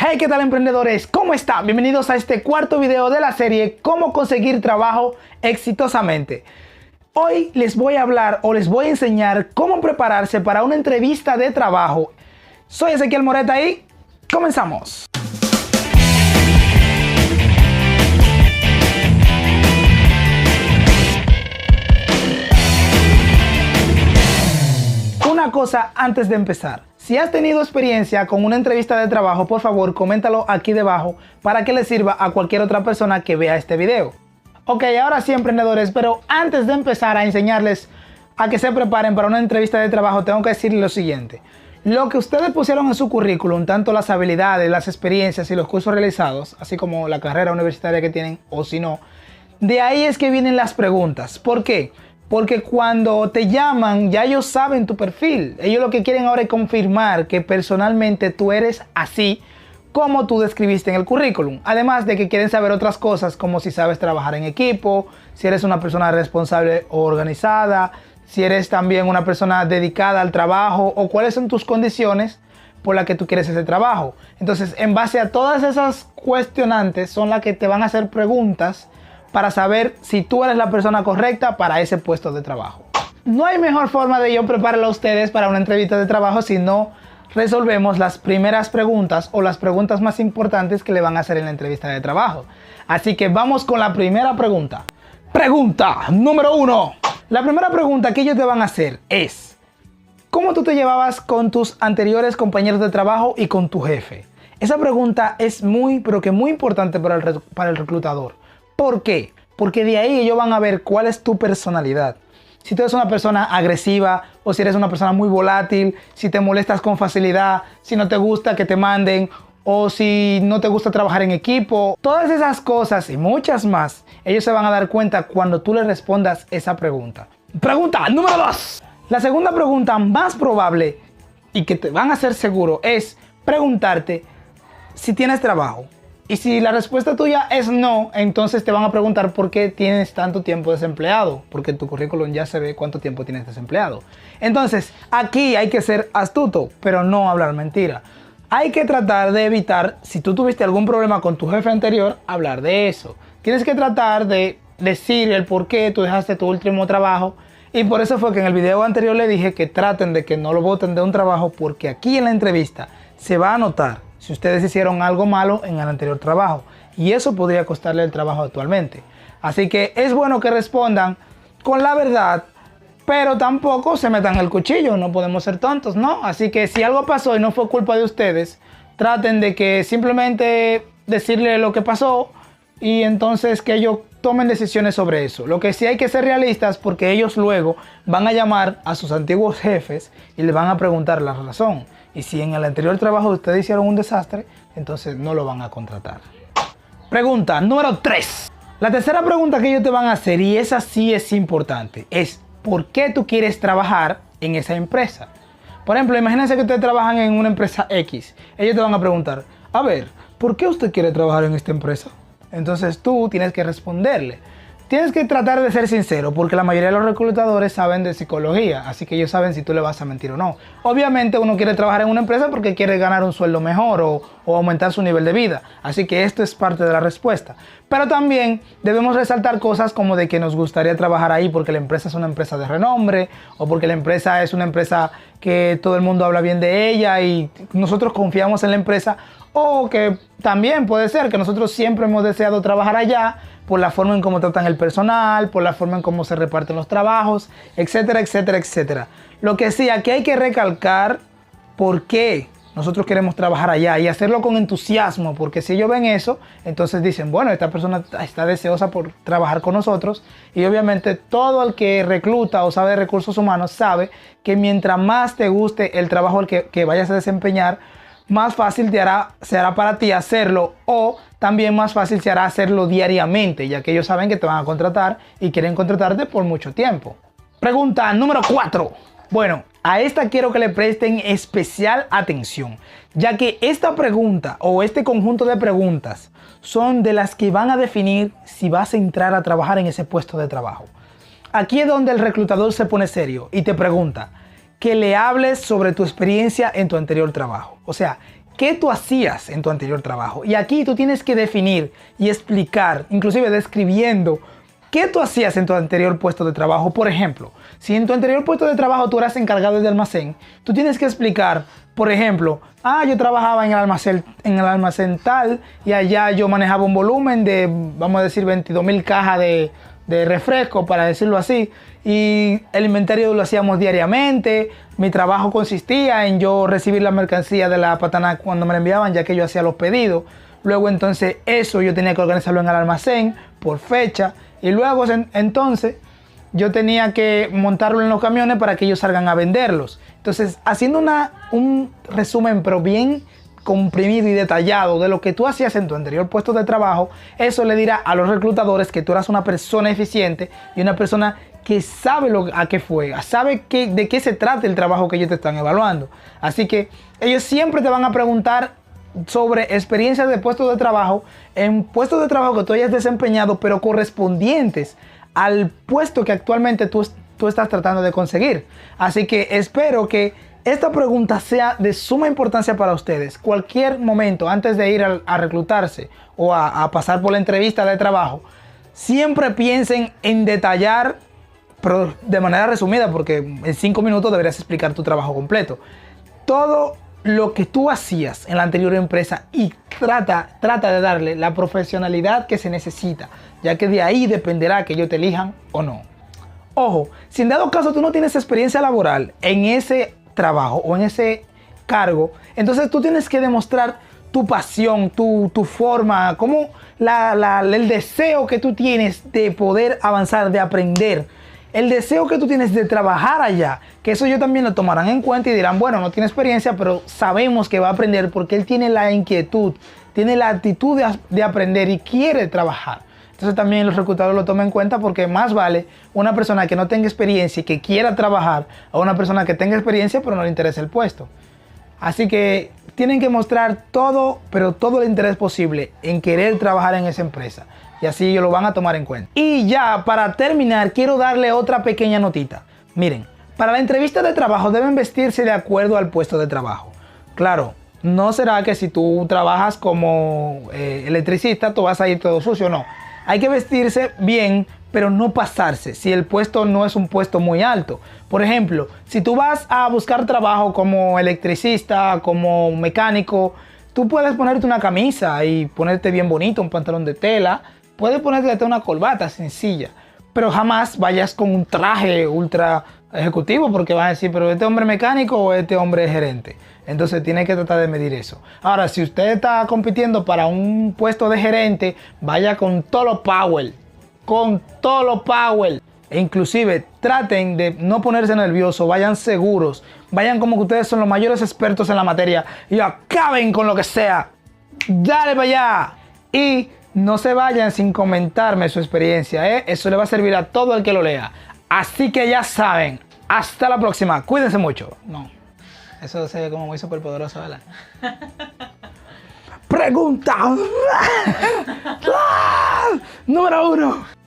Hey, ¿qué tal, emprendedores? ¿Cómo están? Bienvenidos a este cuarto video de la serie Cómo conseguir trabajo exitosamente. Hoy les voy a hablar o les voy a enseñar cómo prepararse para una entrevista de trabajo. Soy Ezequiel Moreta y comenzamos. Una cosa antes de empezar. Si has tenido experiencia con una entrevista de trabajo, por favor, coméntalo aquí debajo para que le sirva a cualquier otra persona que vea este video. Ok, ahora sí, emprendedores, pero antes de empezar a enseñarles a que se preparen para una entrevista de trabajo, tengo que decirles lo siguiente. Lo que ustedes pusieron en su currículum, tanto las habilidades, las experiencias y los cursos realizados, así como la carrera universitaria que tienen, o si no, de ahí es que vienen las preguntas. ¿Por qué? Porque cuando te llaman, ya ellos saben tu perfil. Ellos lo que quieren ahora es confirmar que personalmente tú eres así como tú describiste en el currículum. Además de que quieren saber otras cosas, como si sabes trabajar en equipo, si eres una persona responsable o organizada, si eres también una persona dedicada al trabajo o cuáles son tus condiciones por las que tú quieres ese trabajo. Entonces, en base a todas esas cuestionantes son las que te van a hacer preguntas para saber si tú eres la persona correcta para ese puesto de trabajo. No hay mejor forma de yo prepararlo a ustedes para una entrevista de trabajo si no resolvemos las primeras preguntas o las preguntas más importantes que le van a hacer en la entrevista de trabajo. Así que vamos con la primera pregunta. Pregunta número 1. La primera pregunta que ellos te van a hacer es: ¿cómo tú te llevabas con tus anteriores compañeros de trabajo y con tu jefe? Esa pregunta es muy importante para el reclutador. ¿Por qué? Porque de ahí ellos van a ver cuál es tu personalidad. Si tú eres una persona agresiva o si eres una persona muy volátil, si te molestas con facilidad, si no te gusta que te manden o si no te gusta trabajar en equipo. Todas esas cosas y muchas más, ellos se van a dar cuenta cuando tú les respondas esa pregunta. Pregunta número 2. La segunda pregunta más probable y que te van a hacer seguro es preguntarte si tienes trabajo. Y si la respuesta tuya es no, entonces te van a preguntar por qué tienes tanto tiempo desempleado, porque en tu currículum ya se ve cuánto tiempo tienes desempleado. Entonces, aquí hay que ser astuto, pero no hablar mentira. Hay que tratar de evitar, si tú tuviste algún problema con tu jefe anterior, hablar de eso. Tienes que tratar de decir el por qué tú dejaste tu último trabajo. Y por eso fue que en el video anterior le dije que traten de que no lo boten de un trabajo, porque aquí en la entrevista se va a notar si ustedes hicieron algo malo en el anterior trabajo, y eso podría costarle el trabajo actualmente. Así que es bueno que respondan con la verdad, pero tampoco se metan el cuchillo, no podemos ser tontos, ¿no? Así que si algo pasó y no fue culpa de ustedes, traten de que simplemente decirle lo que pasó y entonces que ellos tomen decisiones sobre eso. Lo que sí hay que ser realistas, porque ellos luego van a llamar a sus antiguos jefes y les van a preguntar la razón. Y si en el anterior trabajo ustedes hicieron un desastre, entonces no lo van a contratar. Pregunta número 3. La tercera pregunta que ellos te van a hacer, y esa sí es importante, es ¿por qué tú quieres trabajar en esa empresa? Por ejemplo, imagínense que ustedes trabajan en una empresa X. Ellos te van a preguntar: a ver, ¿por qué usted quiere trabajar en esta empresa? Entonces tú tienes que responderle. Tienes que tratar de ser sincero, porque la mayoría de los reclutadores saben de psicología, así que ellos saben si tú le vas a mentir o no. Obviamente uno quiere trabajar en una empresa porque quiere ganar un sueldo mejor o aumentar su nivel de vida, así que esto es parte de la respuesta. Pero también debemos resaltar cosas como de que nos gustaría trabajar ahí porque la empresa es una empresa de renombre, o porque la empresa es una empresa que todo el mundo habla bien de ella y nosotros confiamos en la empresa, o que también puede ser que nosotros siempre hemos deseado trabajar allá por la forma en cómo tratan el personal, por la forma en cómo se reparten los trabajos, etcétera, etcétera, etcétera. Lo que sí, aquí hay que recalcar por qué nosotros queremos trabajar allá y hacerlo con entusiasmo, porque si ellos ven eso, entonces dicen, bueno, esta persona está deseosa por trabajar con nosotros. Y obviamente todo el que recluta o sabe de recursos humanos sabe que mientras más te guste el trabajo que vayas a desempeñar, más fácil se hará para ti hacerlo, o también más fácil se hará hacerlo diariamente, ya que ellos saben que te van a contratar y quieren contratarte por mucho tiempo. Pregunta número 4. Bueno, a esta quiero que le presten especial atención, ya que esta pregunta o este conjunto de preguntas son de las que van a definir si vas a entrar a trabajar en ese puesto de trabajo. Aquí es donde el reclutador se pone serio y te pregunta: que le hables sobre tu experiencia en tu anterior trabajo. O sea, qué tú hacías en tu anterior trabajo. Y aquí tú tienes que definir y explicar, inclusive describiendo, qué tú hacías en tu anterior puesto de trabajo. Por ejemplo, si en tu anterior puesto de trabajo tú eras encargado de almacén, tú tienes que explicar, por ejemplo, yo trabajaba en el almacén tal y allá yo manejaba un volumen de, vamos a decir, 22,000 cajas de refresco, para decirlo así, y el inventario lo hacíamos diariamente. Mi trabajo consistía en yo recibir la mercancía de la patana cuando me la enviaban, ya que yo hacía los pedidos. Luego entonces eso yo tenía que organizarlo en el almacén por fecha, y luego entonces yo tenía que montarlo en los camiones para que ellos salgan a venderlos. Entonces, haciendo un resumen pero bien comprimido y detallado de lo que tú hacías en tu anterior puesto de trabajo, eso le dirá a los reclutadores que tú eras una persona eficiente y una persona que sabe a qué fue, sabe de qué se trata el trabajo que ellos te están evaluando. Así que ellos siempre te van a preguntar sobre experiencias de puestos de trabajo, en puestos de trabajo que tú hayas desempeñado, pero correspondientes al puesto que actualmente tú estás tratando de conseguir. Así que espero que esta pregunta sea de suma importancia para ustedes. Cualquier momento antes de ir a reclutarse o a pasar por la entrevista de trabajo, siempre piensen en detallar, pero de manera resumida, porque en 5 minutos deberías explicar tu trabajo completo, todo lo que tú hacías en la anterior empresa, y trata de darle la profesionalidad que se necesita, ya que de ahí dependerá que ellos te elijan o no. Ojo, si en dado caso tú no tienes experiencia laboral en ese trabajo o en ese cargo, entonces tú tienes que demostrar tu pasión, tu forma, como el deseo que tú tienes de poder avanzar, de aprender, el deseo que tú tienes de trabajar allá, que eso ellos también lo tomarán en cuenta y dirán, bueno, no tiene experiencia, pero sabemos que va a aprender porque él tiene la inquietud, tiene la actitud de aprender y quiere trabajar. Entonces también los reclutadores lo toman en cuenta, porque más vale una persona que no tenga experiencia y que quiera trabajar a una persona que tenga experiencia pero no le interesa el puesto. Así que tienen que mostrar todo, pero todo el interés posible en querer trabajar en esa empresa. Y así ellos lo van a tomar en cuenta. Y ya para terminar, quiero darle otra pequeña notita. Miren, para la entrevista de trabajo deben vestirse de acuerdo al puesto de trabajo. Claro, no será que si tú trabajas como electricista, tú vas a ir todo sucio, no. Hay que vestirse bien, pero no pasarse si el puesto no es un puesto muy alto. Por ejemplo, si tú vas a buscar trabajo como electricista, como mecánico, tú puedes ponerte una camisa y ponerte bien bonito, un pantalón de tela. Puedes ponerte una corbata sencilla, pero jamás vayas con un traje ultra ejecutivo, porque van a decir, pero ¿este hombre es mecánico o este hombre es gerente? Entonces tiene que tratar de medir eso. Ahora, si usted está compitiendo para un puesto de gerente, vaya con todo lo power, con todo lo power. E inclusive traten de no ponerse nerviosos, vayan seguros, vayan como que ustedes son los mayores expertos en la materia y acaben con lo que sea. Dale para allá. Y no se vayan sin comentarme su experiencia, ¿eh? Eso le va a servir a todo el que lo lea. Así que ya saben, hasta la próxima. Cuídense mucho. No, eso se ve como muy superpoderoso, ¿verdad? Pregunta número 1.